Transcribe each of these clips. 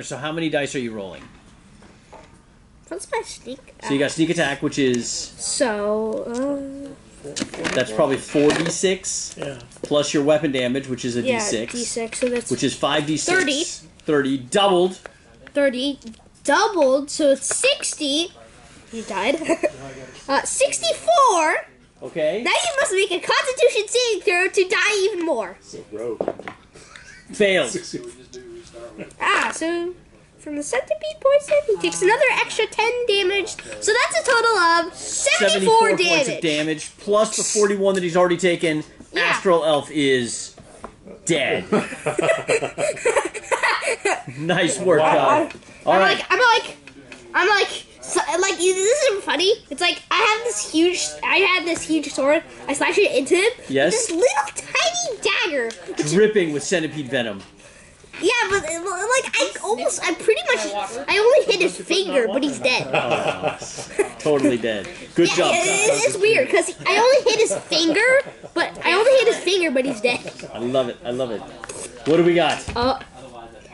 So how many dice are you rolling? What's my sneak? So you got sneak attack, which is... So, that's probably 4d6. Yeah. Plus your weapon damage, which is a yeah, d6. d6, so that's... Which is 5d6. 30. 30. Doubled. 30. Doubled, so it's 60. He died. 64. Okay. Now you must make a Constitution saving throw to die even more. So rogue. Failed. So from the centipede poison, he takes another extra 10 damage. So that's a total of 74 damage. Points of damage, plus the 41 that he's already taken. Yeah. Astral Elf is dead. Nice work, God. All right. I'm like, this isn't funny. It's like I had this huge sword. I slashed it into him. Yes. This little tiny dagger. Dripping with centipede venom. Yeah, but like I only hit his finger, but he's dead. Oh, totally dead. Good job. It's weird because I only hit his finger, but he's dead. I love it. I love it. What do we got?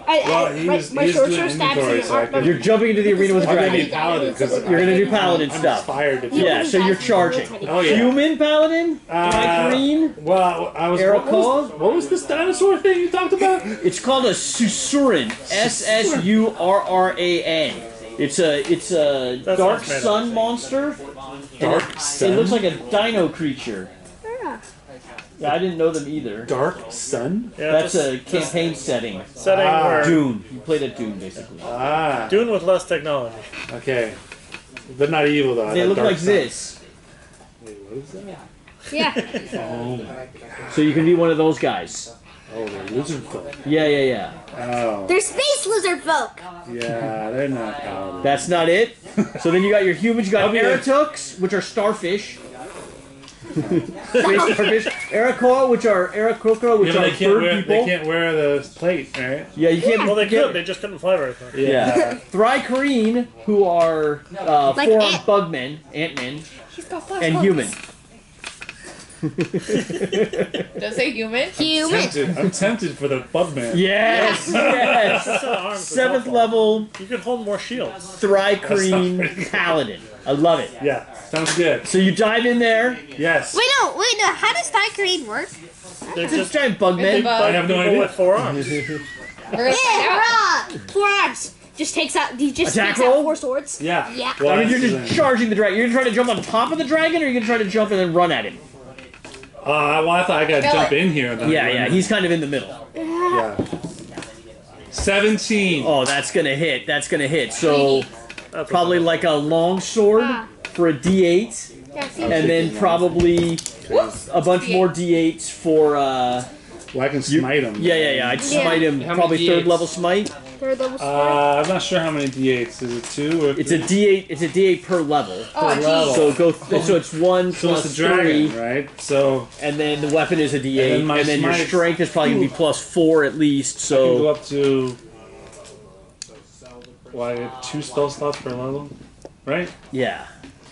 My short sword stabs him. You're jumping into the arena with a dragon. You're gonna do paladin stuff. Yeah, so you're charging. Oh, yeah. Human paladin? Green? Well, what was this dinosaur thing you talked about? It's called a Susurran. Sussurran. It's a dark sun monster. Dark sun? It looks like a dino creature. Yeah, I didn't know them either. Dark sun? Yeah, That's a campaign setting. Where Dune. You played at Dune, basically. Dune with less technology. Okay. They're not evil, though. They look like this. Wait, what is that? Yeah. So you can be one of those guys. Oh, they're lizard folk. Yeah. Oh. They're space lizard folk. Yeah, they're not paladins. That's not it. So then you got your humans. You got Eratuks, which are starfish. Starfish. Arakoa, which are Arakokra, which are bird people. They can't wear the plate, right? Yeah, you can't. Well, they could. They just couldn't fly very far. Yeah. Thrycarine, who are Like four-armed bugmen, ant-men, and human. Does it say human? I'm tempted for the bugman. Yes. Seventh level. You could hold more shields. Thrycarine paladin. I love it. Yeah, sounds good. So you dive in there. Yes. Wait, no. How does Thrycarine work? They're It's just giant bugmen. I have no idea. with 4 arms. Hurrah! 4 arms. Just takes out. He just Attack takes out roll? 4 swords. Yeah. Yeah. Well, I mean, you're just charging the dragon. You're gonna try to jump on top of the dragon, or you're gonna try to jump and then run at him. Well, I thought I gotta jump in here. Then Yeah. He's kind of in the middle. Yeah. 17. Oh, that's gonna hit. So probably like a long sword for a D8, and then probably a bunch more D8s for. Well, I can smite him. Yeah. I'd smite him. Probably D8s? 3rd level smite. 3rd level sword. I'm not sure how many D8s. Is it 2 or 3? It's a D8. It's a D8 per level. Oh, geez. So so it's 1 So plus it's the dragon, 3, right? So and then the weapon is a D8, And then and then your smite- strength is probably gonna be plus 4 at least. I can go So up to. Well, I get 2 spell slots per level, right? yeah.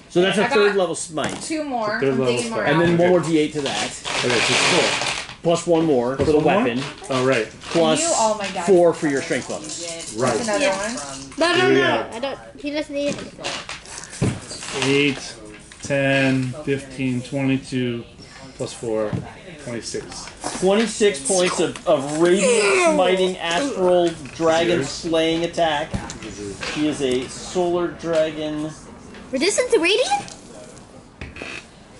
So that's a I got 3rd level smite, 2 more. Third I'm level digging more spell. and then out. one more D8 to that, Okay, so it's 4. plus 1 more Plus for the one more? weapon, Oh, right. plus You all my guys. 4 for your strength bonus. Right. That's another one. No. Yeah. I don't. He doesn't need anything. 8, 10, 15, 22, plus 4, 26. 26 points of radiant smiting astral dragon slaying attack. He is a solar dragon. Resistant to radiant?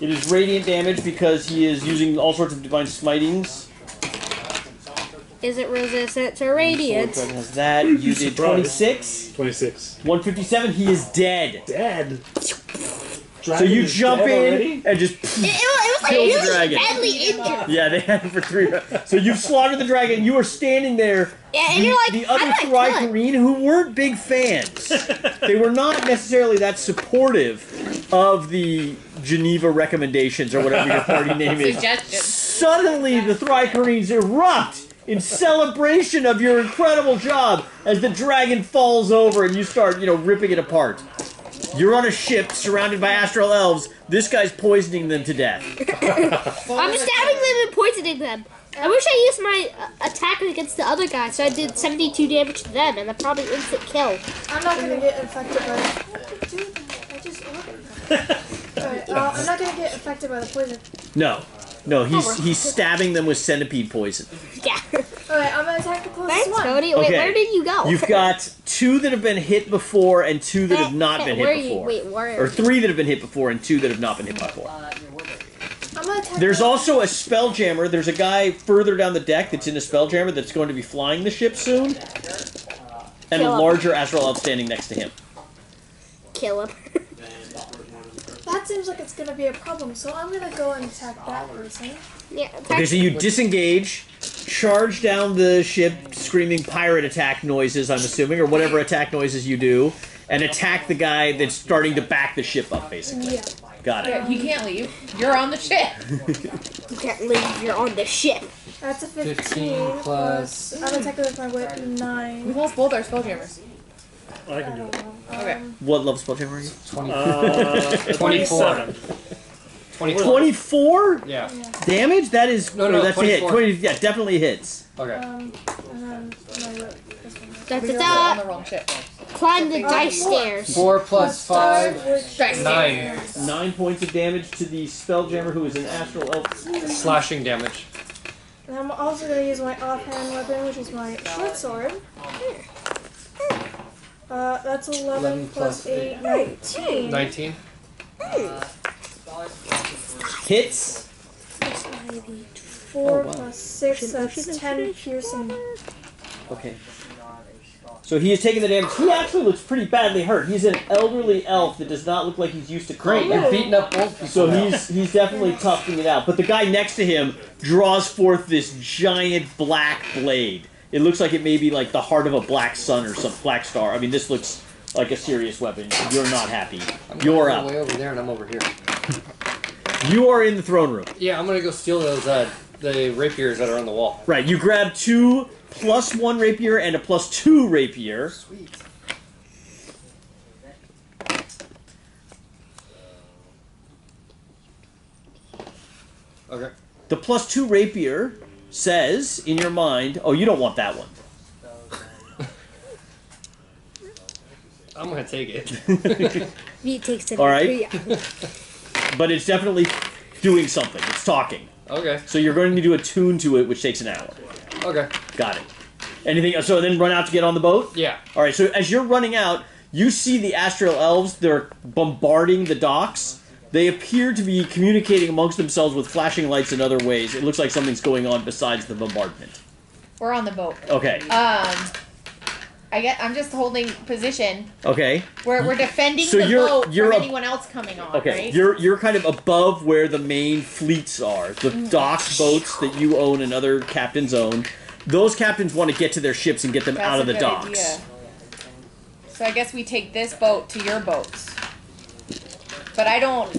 It is radiant damage because he is using all sorts of divine smitings. Is it resistant to Solar radiant? dragon has that. You did 26. 26. 157. He is dead. Dead. So you jump in and just It was like kill the really dragon. badly injured. Yeah, they had him for 3 rounds. So you've slaughtered the dragon. You are standing there. Yeah, and you're like, the how other did I kill it? Thrycarine, who weren't big fans. They were not necessarily that supportive of the Geneva recommendations or whatever your party name is. Suggestions. Suddenly, the Thrycarines erupt in celebration of your incredible job as the dragon falls over and you start, ripping it apart. You're on a ship surrounded by Astral Elves. This guy's poisoning them to death. I'm stabbing them and poisoning them. I wish I used my attack against the other guy, so I did 72 damage to them, and that's probably instant kill. I'm not gonna get infected by. I just. Alright, I'm not gonna get affected by the poison. No, he's stabbing them with centipede poison. Yeah. Alright, I'm gonna attack the closest Thanks, one. Cody. Wait, Okay. where did you go? You've got 2 that have been hit before and 2 that have not been Where hit are you? before. Wait, where? Or 3 that have been hit before and 2 that have not been hit before. I'm gonna attack. There's the- also a Spelljammer. There's a guy further down the deck that's in a Spelljammer that's going to be flying the ship soon. And a Kill him. larger Astral Elf standing next to him. Kill him. That seems like it's gonna be a problem, so I'm gonna go and attack that person. Yeah. Okay, so you disengage, charge down the ship, screaming pirate attack noises, I'm assuming, or whatever attack noises you do, and attack the guy that's starting to back the ship up, basically. Yeah. Got it. Yeah, he can't leave. You're on the ship. You can't leave. You're on the ship. That's a 15 15 plus- I'm attacking with my whip We 9. lost both our spelljammers. I can do it. Okay. What level Spelljammer are you? 27. 24 Yeah. damage? That is... No, that's a hit. 24. 20, yeah, definitely hits. Okay. And then my whip. This one. Da, You're da, on da. the wrong ship. Climb the dice stairs. 4 plus 5, Dice 9 9 points of damage to the Spelljammer, who is an Astral Elf. slashing damage. And I'm also gonna use my offhand weapon, which is my short sword. That's 11 plus 8, 19. 19. Hits. 4 wow. plus 6, that's 10 piercing. Okay. So he is taking the damage. He actually looks pretty badly hurt. He's an elderly elf that does not look like he's used to Great, combat. you're beating up old people. So now. he's definitely toughing it out. But the guy next to him draws forth this giant black blade. It looks like it may be like the heart of a black sun or some black star. I mean, this looks like a serious weapon. You're not happy. You're I'm up. way over there and I'm over here. You are in the throne room. Yeah, I'm gonna go steal those the rapiers that are on the wall. Right. You grab 2 +1 rapier and a +2 rapier. Sweet. Okay. The +2 rapier says in your mind, oh, you don't want that one. I'm gonna take it. He takes it. All right. Yeah. But it's definitely doing something. It's talking. Okay. So you're going to do a tune to it, which takes an hour. Okay. Got it. Anything? So then run out to get on the boat? Yeah. All right, so as you're running out, you see the Astral Elves. They're bombarding the docks. They appear to be communicating amongst themselves with flashing lights and other ways. It looks like something's going on besides the bombardment. We're on the boat. Okay. I'm just holding position. Okay. We're defending So the boat you're from a- anyone else coming on. Okay. Right? You're kind of above where the main fleets are. The dock boats that you own and other captains own. Those captains want to get to their ships and get them That's out of a the good docks. idea. So I guess we take this boat to your boats. But I don't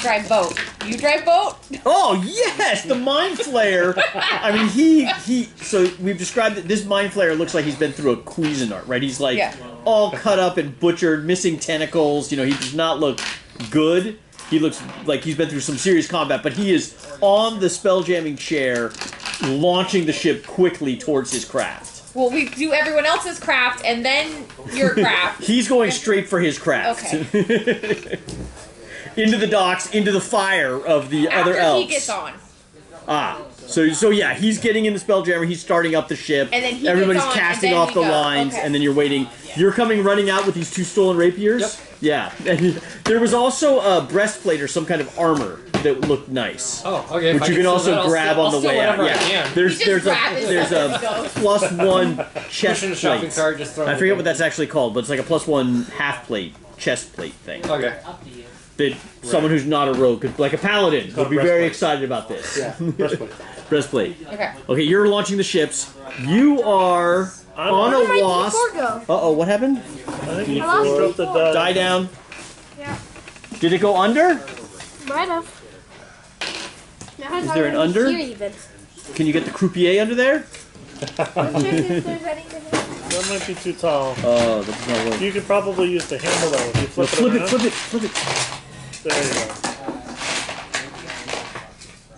drive boat. You drive boat? Oh yes, the mind flayer. I mean, he. So we've described that this mind flayer looks like he's been through a Cuisinart, right? He's like Yeah. all cut up and butchered, missing tentacles. You know, he does not look good. He looks like he's been through some serious combat, but he is on the spelljamming chair, launching the ship quickly towards his craft. Well, we do everyone else's craft and then your craft. He's going straight for his craft. Okay. Into the docks, into the fire of the other After elves. he gets on. Ah, so yeah, he's getting in the Spelljammer, he's starting up the ship, And then he everybody's gets on, casting and then off the we go. lines, Okay. and then you're waiting. You're coming running out with these 2 stolen rapiers? Yep. Yeah. And there was also a breastplate or some kind of armor that looked nice. Oh, okay. Which you can also grab on the way out. Yeah. Yeah. There's You just there's grab it a there's and a go. +1 chest Push in a shopping plate. cart, just throw I it forget in. what that's actually called, but it's like a +1 half plate, chest plate thing. Okay. That someone who's not a rogue, could, like a paladin, would be very breastplate. excited about this. Yeah. Breastplate. Breastplate. Okay. Okay, you're launching the ships. You are I'm on Where did a my wasp. D4 go? Uh-oh, what happened? I think you lost dropped the D4. Die down. Yeah. Did it go under? Might have. Now Is there an under? Here even. Can you get the croupier under there? Check if there's anything. That might be too tall. Oh, that's not working. You could probably use the handle though. If you flip, Flip it it, around. flip it, flip it. There you go.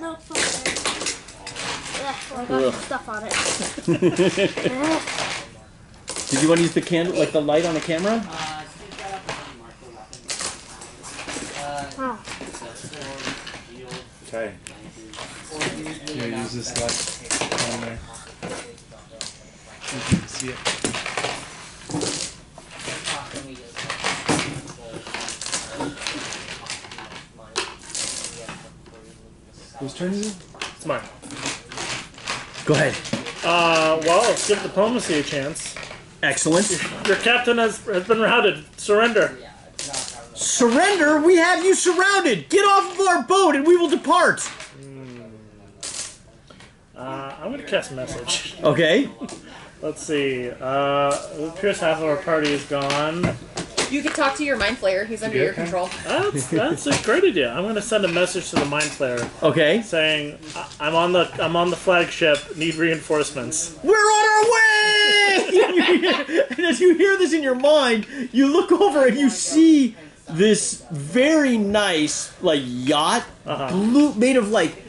No, it's not I got Ugh. stuff on it. Did you want to use the candle, like the light on the camera? Oh. Okay. Here, use this light on there. You can see it. Whose turn is it? It's mine. Go ahead. Well, let's give diplomacy a chance. Excellent. Your captain has been routed. Surrender. Surrender? We have you surrounded. Get off of our boat and we will depart. I'm going to cast message. Okay. Let's see. It appears half of our party is gone. You can talk to your mind flayer. He's under your control. That's a great idea. I'm going to send a message to the mind flayer Okay. saying, I'm on the flagship. Need reinforcements. We're on our way! And as you hear this in your mind, you look over and you see this very nice, like, yacht, blue, made of, like,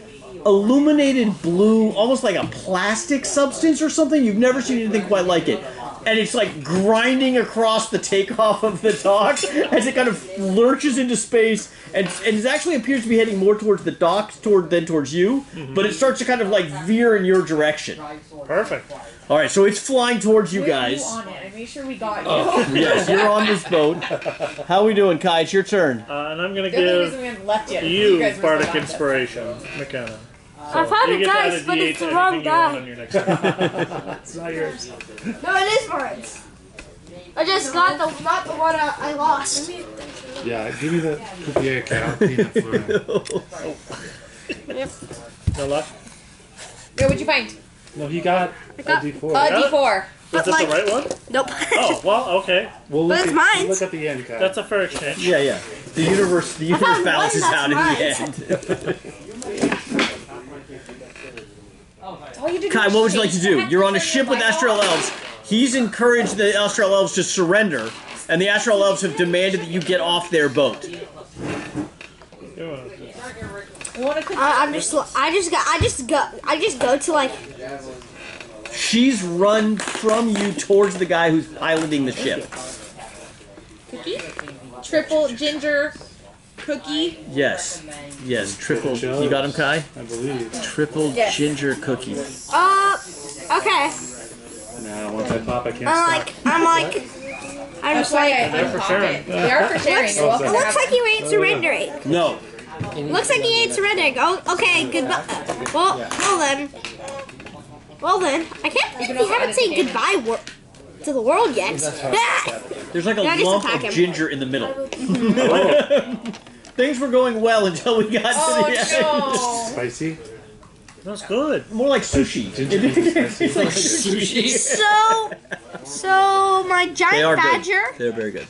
illuminated blue, almost like a plastic substance or something. You've never seen anything quite like it. And it's like grinding across the takeoff of the dock as it kind of lurches into space, and it actually appears to be heading more towards the docks than towards you, but it starts to kind of like veer in your direction. Perfect. All right, so it's flying towards you guys. On it. I made sure we got you. Yes, you're on this boat. How we doing, Kai? It's your turn. And I'm going to The only reason give we haven't left yet. you guys were Bardic still active. Inspiration, McKenna. I found You a get to add dice, a but D8 it's to the wrong anything you want guy. on your next turn. It's not yours. No, it is mine. I just got not the one I lost. Yeah, give me the croupier account. I'll clean it for him. No luck? Yeah, what'd you find? No, he got a got- D4. D4. Is that like- the right one? Nope. Oh, well, okay. We'll But look it's at, mine. we'll look at the end, Kai. That's a fair exchange. Yeah. The universe found balances one out in that's the end. All you did Kai, was what would you like to change do? the You're on a hex ship with of your Astral Bible. Elves. He's encouraged the Astral Elves to surrender, and the Astral Elves have demanded that you get off their boat. You wanna cook- I just go to like. She's run from you towards the guy who's piloting the ship. cookie? Triple ginger cookie. Yes, triple. You got him, Kai? I believe. Triple Yes. ginger cookie. Okay. Now, once I pop, I can't I'm stop. That's why I They're for unpopped sharing. it. They are for sharing. You're welcome It to looks have like you ain't surrendering. No. Looks like you ain't surrendering. Oh, okay. Goodbye. Well then, I can't believe we haven't said goodbye to the world yet. There's like a Yeah, just lump attack of him. ginger in the middle. Things were going well until we got to the end. Oh, Spicy? That's good. More like sushi. It's like sushi. So my They giant are badger good. They're very good.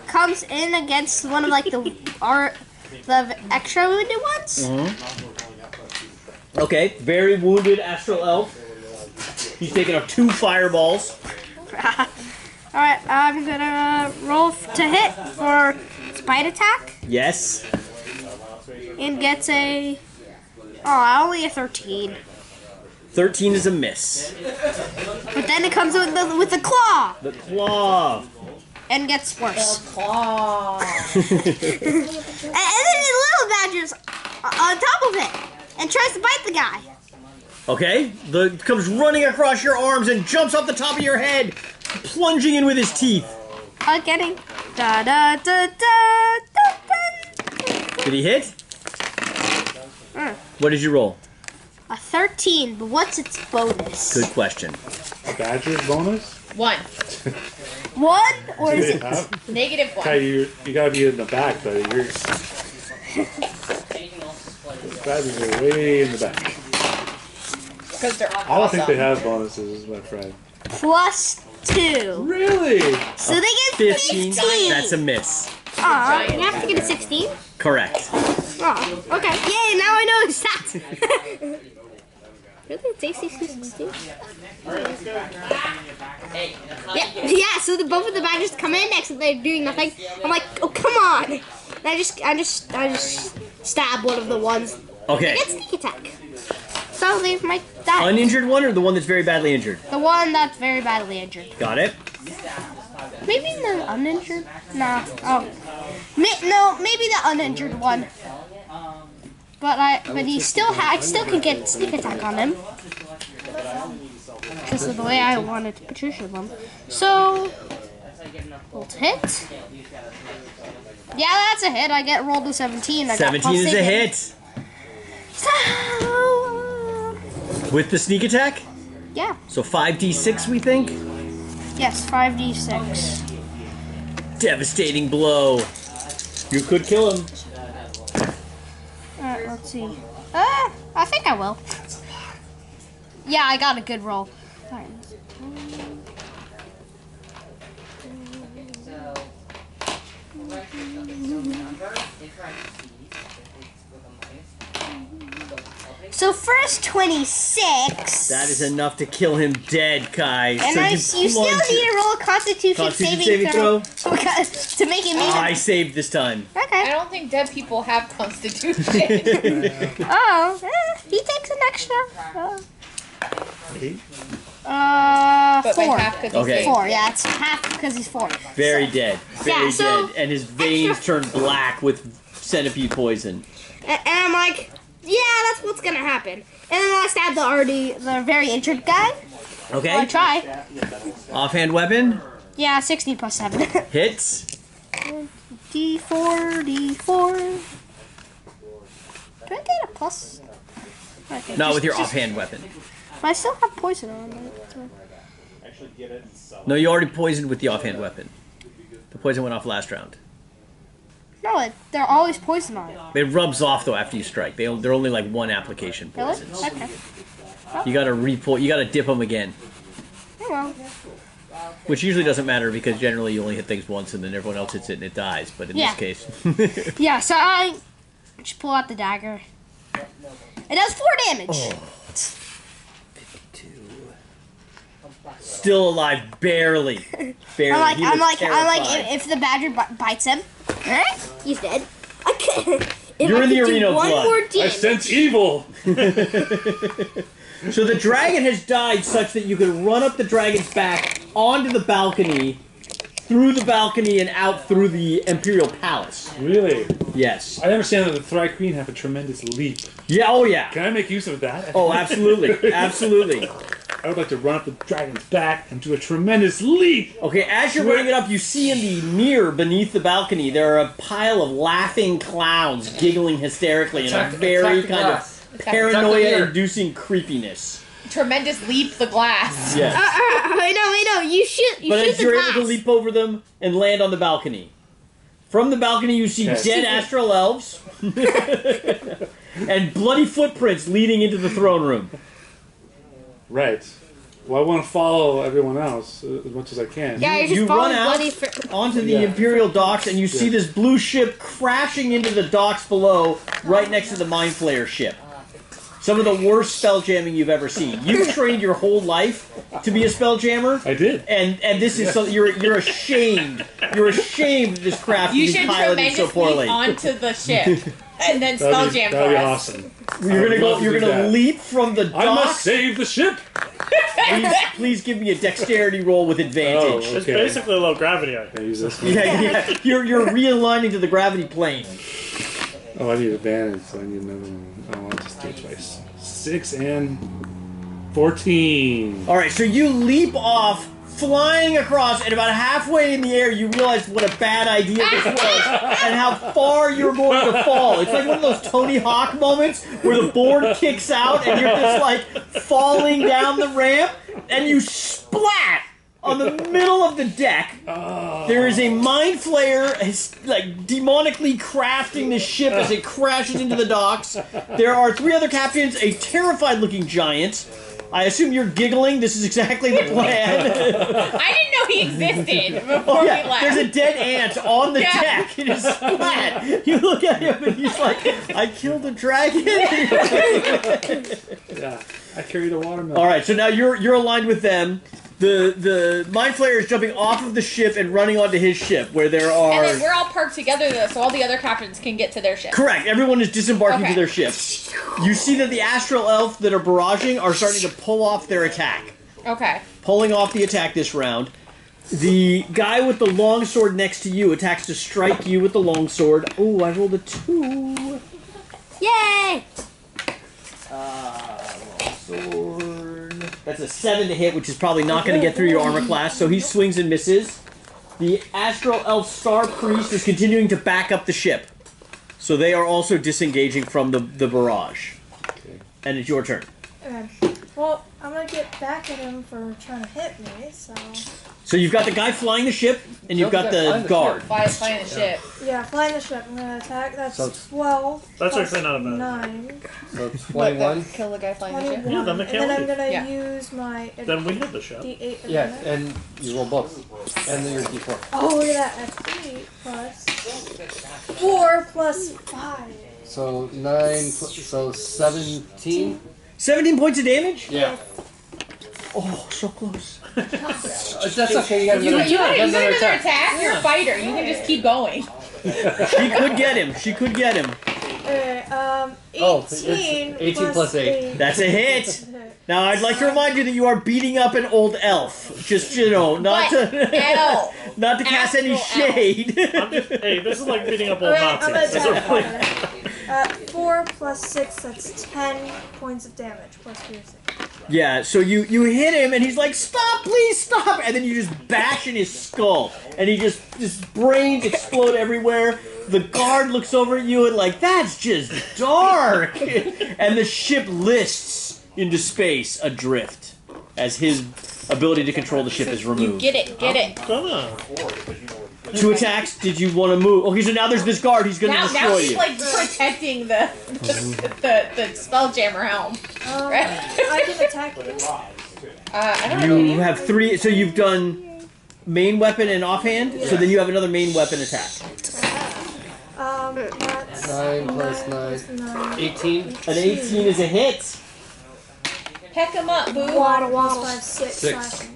comes in against one of like the extra wounded ones. Okay, very wounded Astral Elf. He's taking up 2 fireballs. All right, I'm gonna roll to hit for spite attack Yes. and gets only a 13. 13 is a miss. But then it comes with the claw The claw. and gets worse. claw. And then the little badger's on top of it and tries to bite the guy. Okay, comes running across your arms and jumps off the top of your head, plunging in with his teeth. Getting da da da da da. Did he hit? What did you roll? A 13, but what's its bonus? Good question. A badger's bonus? 1. 1 or is it? -1. Kai, you gotta be in the back, buddy. Badgers are way in the back. Because they're awesome. I don't think they have bonuses, my friend. Plus 2. Really? So they get 15. That's a miss. Aw, you have to get a 16? Correct. Oh, okay. Yay, now I know his stats. Really? It's AC 16? Yeah, so both of the badgers come in next and they're doing nothing. I'm like, oh, come on. And I just stab one of the ones. Okay. I get sneak attack. So Astral Elves might die. Uninjured one or the one that's very badly injured? The one that's very badly injured. Got it. Maybe the uninjured? Nah. Oh. No, maybe the uninjured one. But he still I still can get sneak attack on him. Because of the way I wanted to position them. So, ult hit. Yeah, that's a hit. I get rolled to 17. I 17 is a hit. So, With the sneak attack? yeah. So 5d6 we think? Yes, 5d6. Devastating blow. You could kill him. Alright, let's see. I think I will. Yeah, I got a good roll. Alright. So first 26. That is enough to kill him dead, Kai. And so you still need to roll a Constitution saving throw because to make it mean. I saved this time. I Okay. don't think dead people have constitution. Oh, he takes an extra. But by 4. half because Okay. he's 4. Yeah, it's half because he's 4. Very dead. Very Yeah, so- dead. And his veins turn black with centipede poison. And I'm like, yeah, that's what's gonna happen. And then I stab the very injured guy. Okay. I'll try. Offhand weapon. Yeah, 16 plus 7. Hits. D4. Do I get a plus? Okay, Not with your offhand weapon. But I still have poison on it. No, you already poisoned with the offhand weapon. The poison went off last round. No, they're always poison on it. It rubs off though after you strike. They're only like one application Really? poisons. Okay. You gotta you gotta dip them again. Oh well. Which usually doesn't matter because generally you only hit things once and then everyone else hits it and it dies. But in Yeah. this case, Yeah, so I just pull out the dagger. It does 4 damage. still alive, barely. Barely. I'm He was like, terrified. if the badger bites him, he's dead. I can't. If You're I in the could do arena of one blood. more I damage. sense evil. So the dragon has died such that you can run up the dragon's back onto the balcony, through the balcony, and out through the Imperial Palace. Really? Yes. I understand that the Thry Queen have a tremendous leap. Yeah, oh yeah. Can I make use of that? Oh, absolutely. Absolutely. I would like to run up the dragon's back and do a tremendous leap. Okay, as you're running it up, you see in the mirror beneath the balcony, there are a pile of laughing clowns giggling hysterically in a very kind of paranoia-inducing creepiness. Tremendous leap the glass. Yes. I know. You shoot But the as you're glass. able to leap over them and land on the balcony. From the balcony, you see Yes. dead Astral Elves and bloody footprints leading into the throne room. Right. Well, I want to follow everyone else as much as I can. Yeah, you're just You following run out bloody onto the Yeah. Imperial docks, and you see this blue ship crashing into the docks below, right next to the Mind Flayer ship. Some of the worst spell jamming you've ever seen. You've trained your whole life to be a spell jammer. I did. And this is something you're ashamed. You're ashamed that this craft You is should piloted so tremendously poorly. onto the ship and then spell That'd be, jam that'd for be us. awesome. You're gonna love to You're do gonna that. leap from the I must docks. save the ship. Please give me a dexterity roll with advantage. Oh. It's Okay. basically low gravity. I I think. use this one. Yeah. You're realigning to the gravity plane. Oh, I need advantage, so I need another one. Oh, I'll just do it twice. 6 and 14. All right, so you leap off, flying across, and about halfway in the air, you realize what a bad idea this was, and how far you're going to fall. It's like one of those Tony Hawk moments where the board kicks out, and you're just like falling down the ramp, and you splat on the middle of the deck. There is a Mind Flayer, like demonically crafting the ship as it crashes into the docks. There are 3 other captains, a terrified-looking giant. I assume you're giggling. This is exactly the plan. I didn't know he existed before Oh we yeah, left. there's a dead ant on the Yeah. deck. It is splat. You look at him and he's like, "I killed a dragon." Yeah, I carried a watermelon. All right, so now you're aligned with them. The Mind Flayer is jumping off of the ship and running onto his ship, where there are... And then we're all parked together, though, so all the other captains can get to their ship. Correct. Everyone is disembarking Okay. to their ships. You see that the Astral Elves that are barraging are starting to pull off their attack. Okay. Pulling off the attack this round. The guy with the long sword next to you attacks to strike you with the long sword. Oh, I rolled a 2. Yay! Long sword. That's a 7 to hit, which is probably not going to get through your armor class, so he swings and misses. The Astral Elf Star Priest is continuing to back up the ship. So they are also disengaging from the barrage. And it's your turn. Okay. Well, I'm gonna get back at him for trying to hit me, so... So you've got the guy flying the ship, and you've got the guard. Flying the ship. Yeah, flying the ship. I'm gonna attack. That's So 12. That's plus actually not a bad. 9. So 21. Kill the guy flying the ship. 21. Yeah, then they and can't then I'm leave. gonna Yeah. use my Then we hit the ship. D8 Yeah, again. and you roll both. And then your D4. Oh, look at that. That's 8 plus 4 plus 5. So 9, so 17? 17 points of damage? Yeah. Oh, so close. That's okay, you got another You got attack. another attack? You're a fighter. You can just keep going. She could get him. She could get him. Okay, 18, Oh, it's 18 plus 8. That's a hit. Now, I'd like to remind you that you are beating up an old elf. Just, you know, not to not to cast any Astral elf. shade. Hey, this is like beating up old Alright, I'm Nazis. gonna This is really- attack. 4 plus 6, that's 10 points of damage, plus piercing. Yeah, so you hit him, and he's like, "Stop, please stop!" And then you just bash in his skull, and his brains explode everywhere. The guard looks over at you and like, "That's just dark." And the ship lists into space adrift as his ability to control the ship is You removed. get it. Don't know. 2 attacks. Did you want to move? Okay, so now there's this guard. He's going to Now destroy she's you. like protecting the Spelljammer helm. Right? I can attack you. I don't know. You have 3. So you've done main weapon and offhand. So then you have another main weapon attack. That's 9 plus 9. 9. 18. An 18 is a hit. Heck him up, boo. Waddle, waddle, 5, 6, 6. slashing.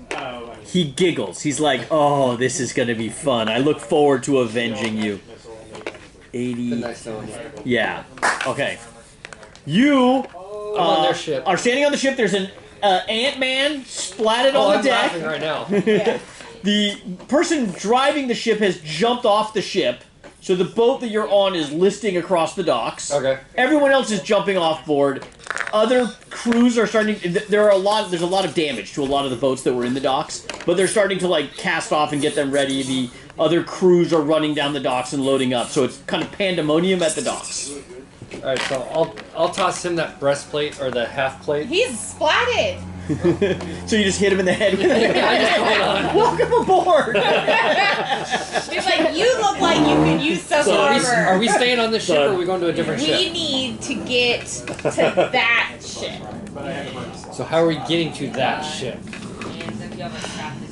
He giggles. He's like, "Oh, this is gonna be fun. I look forward to avenging you." 80. Been nice knowing you. Yeah. Okay. You I'm on their ship. are standing on the ship. There's an Ant-Man splatted Oh, on I'm the deck. laughing right now. The person driving the ship has jumped off the ship, so the boat that you're on is listing across the docks. Okay. Everyone else is jumping off board. Other crews are starting. There's a lot of damage to a lot of the boats that were in the docks, but they're starting to like cast off and get them ready. The other crews are running down the docks and loading up, so it's kind of pandemonium at the docks. Alright, so I'll toss him that breastplate or the half plate. He's splatted. So you just hit him in the head with it. I just hold on. Welcome aboard. He's like, you look like you could use some armor. Are we staying on this ship or are we going to a different We ship? need to get to that ship. So how are we getting to that ship?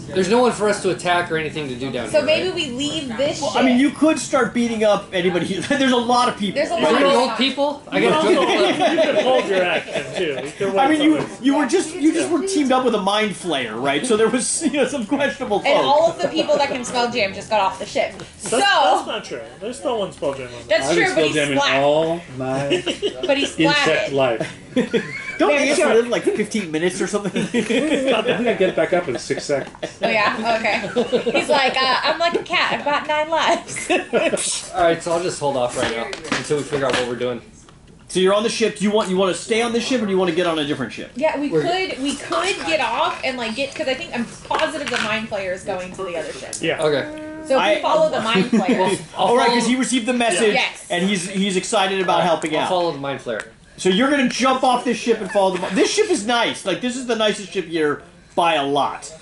There's no one for us to attack or anything to do down So here. maybe right? we leave this ship. I mean, you could start beating up anybody. There's a lot of people. There's a Are lot we of old people? I You got can to also- joke. you can hold your action too. You can I wait mean, something. you just were teamed up with a mind flayer, right? So there was some questionable And all folk. of the people that can spell jam just got off the ship. That's So not true. There's still one spell jam on there. that's true, but he's splat. all my But he's insect splatted. life. Don't Very ants sure. live like 15 minutes or something? I think I get back up in 6 seconds. Oh yeah, okay. He's like, I'm like a cat. I've got 9 lives. Alright, so I'll just hold off right now until we figure out what we're doing. So you're on the ship. Do you want to stay on this ship, or do you want to get on a different ship? Yeah, we could get off and like get because I think I'm positive the mind player is going to the other ship. Yeah. Okay. So if we follow the mind player, All right, because he received the message, Yes. and he's excited about helping I'll out. follow the mind flare. So you're gonna jump off this ship and follow the. This ship is nice. Like this is the nicest ship here by a lot.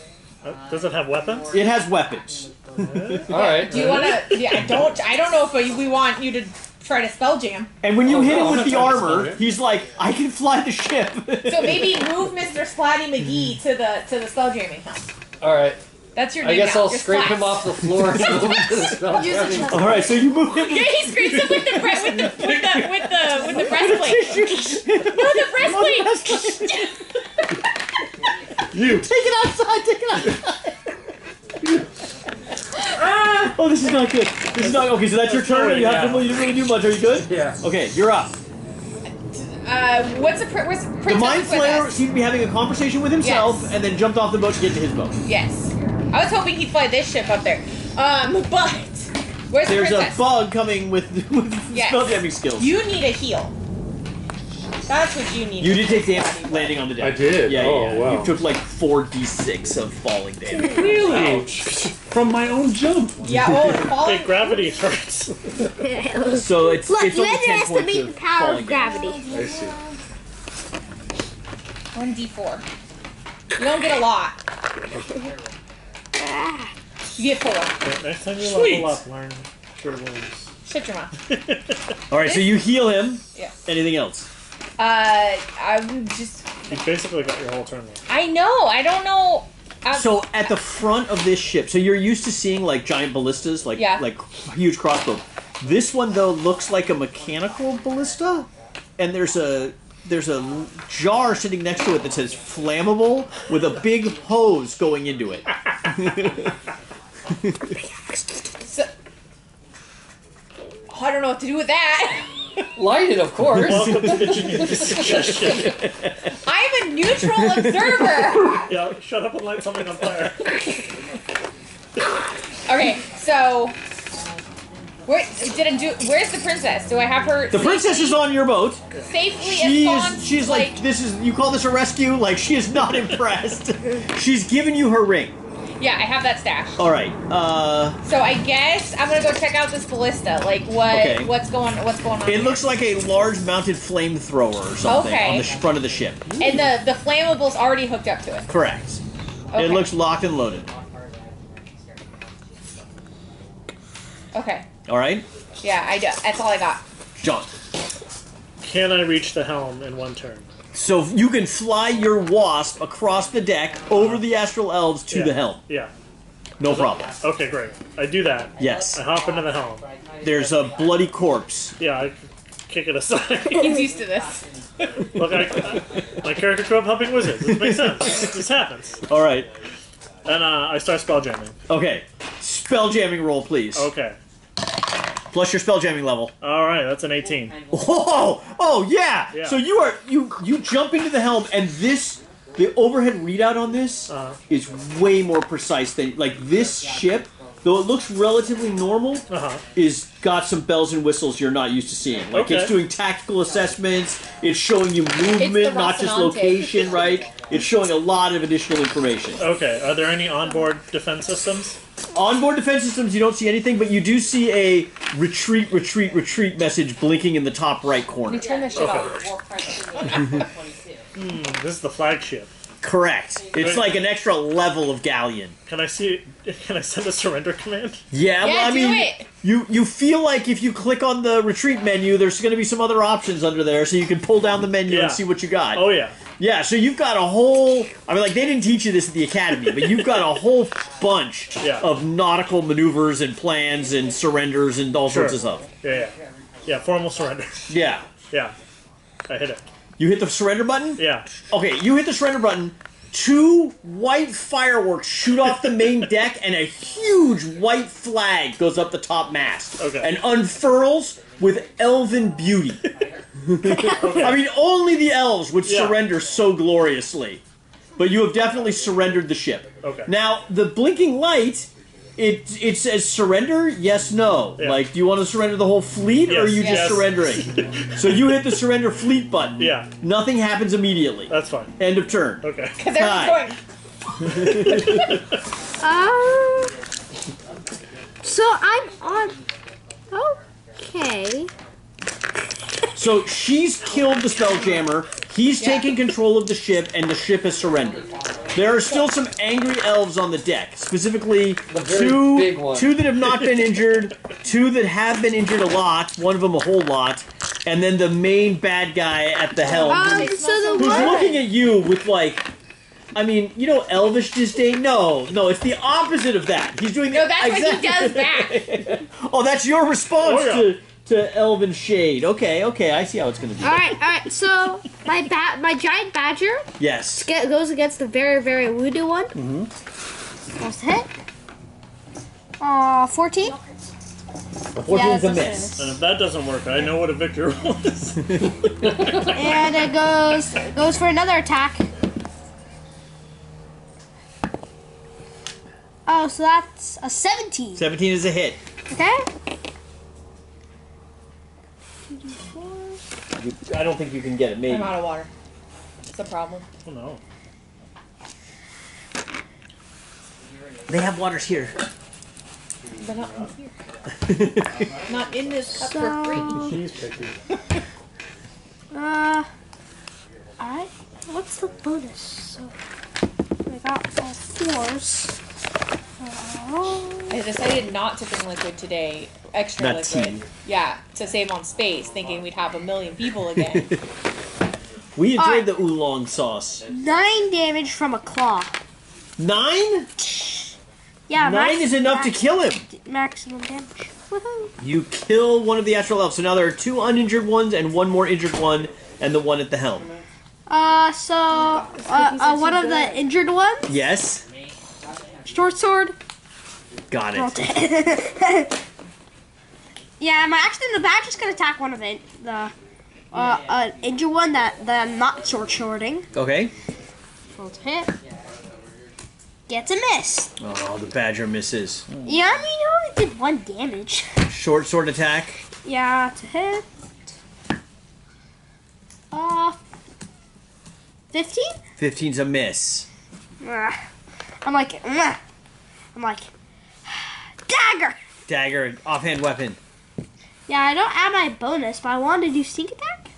Does it have weapons? It has weapons. Alright. do you want to? Yeah, I don't know if we want you to try to spell jam. And when you hit him no, I'm with not the trying to armor, spell it. he's like, "I can fly the ship." So maybe move Mr. Splatty McGee to the spell jamming helm. Alright. That's your I name guess now. I'll You're scrape Splat. him off the floor and move him to the spell Use a jamming. chest. All right, so you move him. Yeah, he scrapes him with the breastplate. No, the breastplate. You. Take it outside. Take it outside. Oh, this is not good. This is not okay. So that's your turn. You have to. You didn't really do much. Are you good? Yeah. Okay, you're up. Where's Princess The Mind with Flayer us? seemed to be having a conversation with himself, Yes. and then jumped off the boat to get to his boat. Yes. I was hoping he'd fly this ship up there. But where's There's the a princess? bug coming with Yes. spelljamming skills. You need a heal. That's what you need. You did take damage landing on the deck. I did? Yeah, Oh, yeah. wow. You took like 4d6 of falling damage. Really? From my own jump. Yeah, oh, it's falling. Hey, gravity hurts. So it's Look, it's you only 10 points underestimate the of power falling of gravity. I see. 1d4. You don't get a lot. You get 4. Next time you Sweet. level up, learn your wounds. Shut your mouth. All right, so you heal him. Yeah. Anything else? I'm just. You basically got your whole turn left. I know. I don't know. So at the front of this ship, so you're used to seeing like giant ballistas, like Yeah. like huge crossbow. This one though looks like a mechanical ballista, and there's a jar sitting next to it that says flammable with a big hose going into it. So, I don't know what to do with that. Light it, of course. Welcome to the Geneva Suggestion. I'm a neutral observer. Yeah, shut up and light something on fire. Okay, so where's the princess? Do I have her? The princess is on your boat. Safely ensconced. She's like this is you call this a rescue? Like she is not impressed. She's given you her ring. Yeah, I have that stashed. All right. So I guess I'm gonna go check out this ballista. Like what's going on? It looks like a large mounted flamethrower or something Okay. on the front of the ship. And the flammable's already hooked up to it. Correct. Okay. It looks locked and loaded. Okay. All right, Yeah, I do. That's all I got. John. Can I reach the helm in one turn? So you can fly your wasp across the deck over the Astral Elves to Yeah. the helm. Yeah. No problem. Okay, great. I do that. Yes. I hop into the helm. There's a bloody corpse. Yeah, I kick it aside. He's used to this. Look, my character grew up helping wizards. This makes sense. This happens. All right. And I start spelljamming. Okay. Spelljamming roll, please. Okay. Plus your spelljamming level. All right, that's an 18. Oh yeah. Yeah. So you jump into the helm, and the overhead readout on this is way more precise than like this ship. Though it looks relatively normal, is got some bells and whistles you're not used to seeing. Like Okay. it's doing tactical assessments. It's showing you movement, not just Rocinante. location. Right. It's showing a lot of additional information. Okay, are there any onboard defense systems? Onboard defense systems, you don't see anything, but you do see a retreat, retreat, retreat message blinking in the top right corner. Turn this shit off. This is the flagship. Correct. It's like an extra level of galleon. Can I send a surrender command? Yeah, well, I do mean, it. you feel like if you click on the retreat menu, there's going to be some other options under there, so you can pull down the menu Yeah. and see what you got. Oh yeah. Yeah, so you've got a whole... I mean, like, they didn't teach you this at the academy, but you've got a whole bunch Yeah. of nautical maneuvers and plans and surrenders and all sorts of stuff. Yeah. Yeah, formal surrender. Yeah. Yeah. I hit it. You hit the surrender button? Yeah. Okay, you hit the surrender button. 2 white fireworks shoot off the main deck, and a huge white flag goes up the top mast. Okay. And unfurls with elven beauty. I mean, only the elves would Yeah. surrender so gloriously. But you have definitely surrendered the ship. Okay. Now, the blinking light, it says surrender, yes, no. Yeah. Like, do you want to surrender the whole fleet, or are Yes. you Yes. just surrendering? So you hit the surrender fleet button. Yeah. Nothing happens immediately. That's fine. End of turn. Okay. Because everyone's going. So I'm on. Okay. So she's killed the Spelljammer. He's Yeah. taken control of the ship, and the ship has surrendered. There are still some angry elves on the deck, specifically very two big one. that have not been injured, 2 that have been injured a lot, one of them a whole lot, and then the main bad guy at the helm, So the who's one. looking at you with like, I mean, you know, elvish disdain. No, it's the opposite of that. He's doing No, the that's what he does back. Oh, that's your response Oh, yeah. to Elven Shade. Okay, I see how it's gonna be. All right. So my giant badger Yes. goes against the very, very voodoo one. Almost hit. 14. 14 is a that's miss. And if that doesn't work, I know what a victory was. And it goes for another attack. Oh, so that's a 17. 17 is a hit. Okay. I don't think you can get it. Maybe. I'm out of water. It's a problem. Oh no. They have waters here. But not in here. Not in this cup for free. She's picky. Alright. What's the bonus? So, I got all 4s. I decided not to bring liquid today. Extra Not liquid. tea. Yeah, to save on space, thinking we'd have 1 million people again. We enjoyed Alright. the oolong sauce. 9 damage from a claw. 9? Yeah, 9 is enough to kill him. maximum damage. Woohoo! You kill one of the Astral Elves. So now there are 2 uninjured ones and 1 more injured one, and the one at the helm. One of the injured ones, Yes. short sword. Got Roll it. 10. Yeah, the badger's gonna attack one of the injured one that I'm not shorting. Okay. Roll to hit. Gets a miss. Oh, the badger misses. Yeah, I mean, he only did 1 damage. Short sword attack. Yeah, to hit. 15? 15's a miss. I'm like, dagger. Dagger, offhand weapon. Yeah, I don't add my bonus, but I wanted to do sneak attack.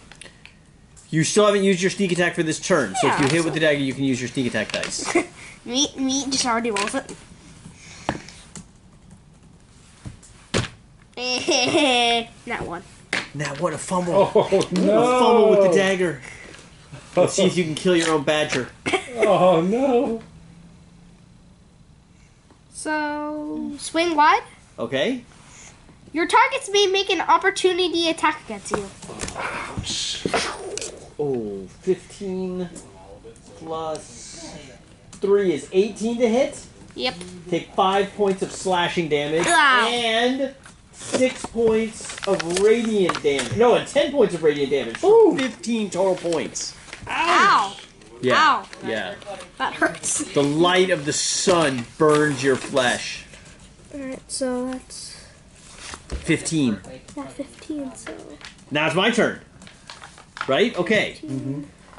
You still haven't used your sneak attack for this turn, so if you Yeah, hit with the dagger, you can use your sneak attack dice. Me just already rolls it. Not 1. Now, what a fumble. Oh A no! fumble with the dagger. Let's see if you can kill your own badger. Oh no! So, swing wide. Okay? Your targets may make an opportunity attack against you. Oh, 15 plus 3 is 18 to hit. Yep. Take 5 points of slashing damage Ow. and 6 points of radiant damage. No, and 10 points of radiant damage. Ooh. 15 total points. Ow. Yeah. Ow. Yeah. That hurts. The light of the sun burns your flesh. Alright, so that's 15. not 15, so... Now it's my turn. Right? Okay.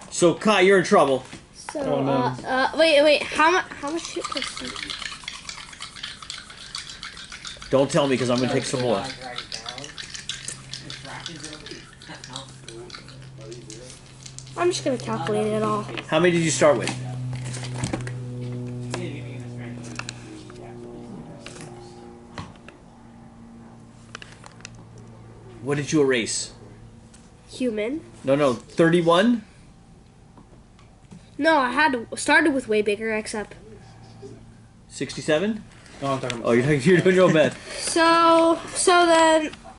So, Kai, you're in trouble. So, Oh, no. wait, how much shit does he... Don't tell me because I'm going to take some more. I'm just gonna calculate it all. How many did you start with? What did you erase? Human. No, 31? No, started with way bigger, except... 67? No, I'm talking about. Oh, you're doing your own math. So then,